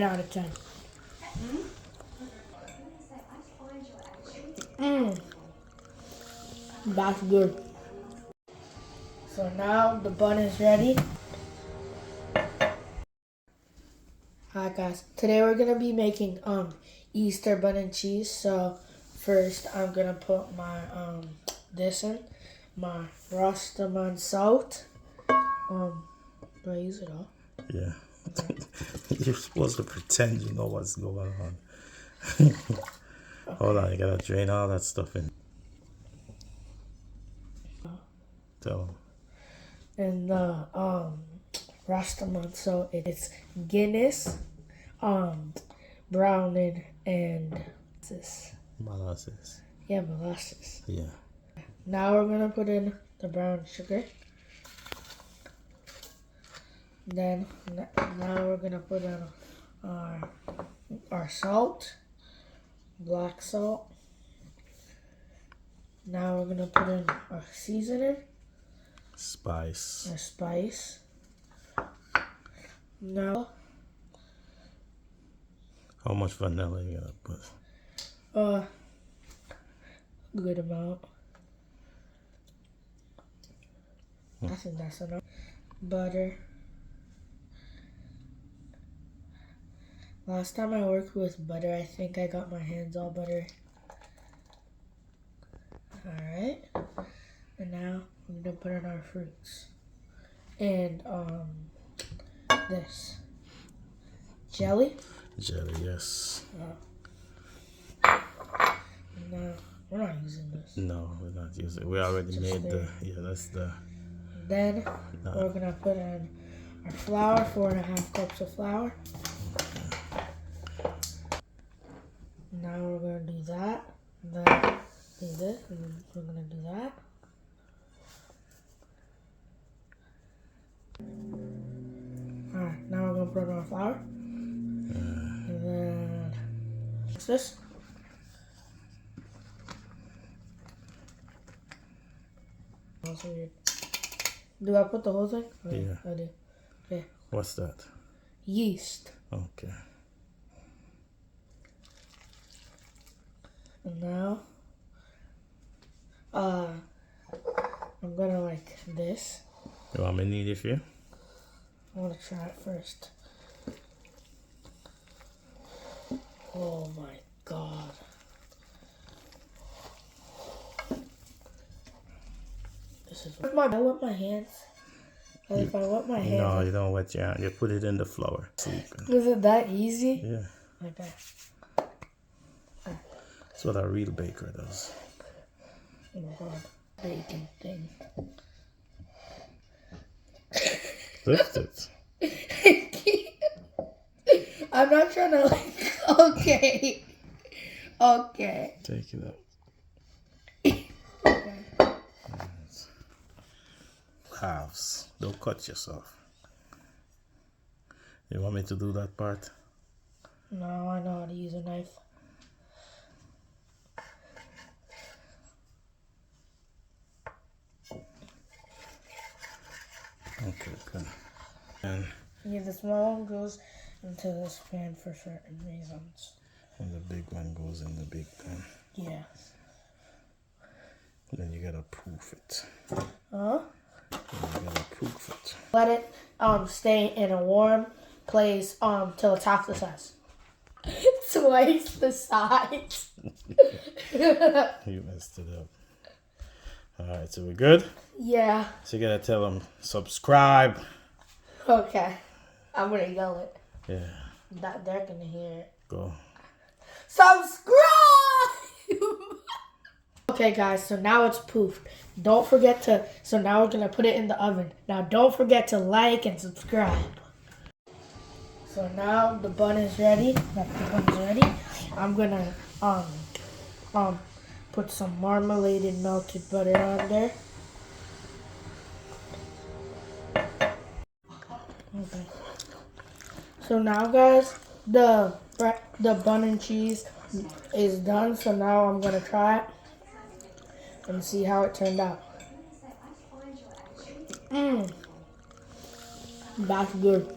Out of 10. That's good. So now the bun is ready. Hi guys, today we're gonna be making Easter bun and cheese. So first I'm gonna put my this in, my Rastaman salt. Do I use it all? Yeah. Okay. You're supposed to pretend you know what's going on. Hold on, you gotta drain all that stuff in. Tell them. And the Rastaman salt, it's Guinness, browning, and this. Molasses. Yeah, molasses. Yeah. Now we're gonna put in the brown sugar. Then now we're gonna put in our salt, black salt. Now we're gonna put in our seasoning, Spice. our spice. Now, how much vanilla you gonna put? good amount. I think that's enough. Butter. Last time I worked with butter, I think I got my hands all buttery. Alright. And now I'm gonna put in our fruits. And this. Jelly. Jelly, yes. No, we're not using this. No, we're not using it. We already made the, that's the. Then we're gonna put in our flour, 4.5 cups of flour. Now we're gonna do that, then do this, and we're gonna do that. Alright, now we're gonna put in our flour. And then what's this? That's weird. Do I put the whole thing? Yeah. I do. Okay. What's that? Yeast. Okay. And now, I'm gonna like this. You want me to knead it for you? I wanna try it first. Oh my god. This is I wet my hands. If I wet my hands. No, you don't wet your hand. You put it in the flour. Is it that easy? Yeah. Okay. That's what a real baker does. Oh my god. Baking thing. Lift it. I'm not trying to like. Okay. Okay. Take it out. Okay. Halves. Don't cut yourself. You want me to do that part? No, I know how to use a knife. Okay, good. And Yeah, the small one goes into this pan for certain reasons. and the big one goes in the big pan. Yeah. Then you gotta proof it. Huh? Then you gotta proof it. Let it stay in a warm place till it's half the size. Twice the size. You messed it up. Alright, so we're good? Yeah. So you gotta tell them subscribe. Okay. I'm gonna yell it. Yeah. That they're gonna hear it. Go. Subscribe! Okay guys, so now it's poofed. Don't forget to, so now we're gonna put it in the oven. Now don't forget to like and subscribe. So now the bun is ready. The bun's ready. I'm gonna put some marmorated melted butter on there. Okay. So now guys, the bun and cheese is done. So now I'm gonna try it and see how it turned out. That's good.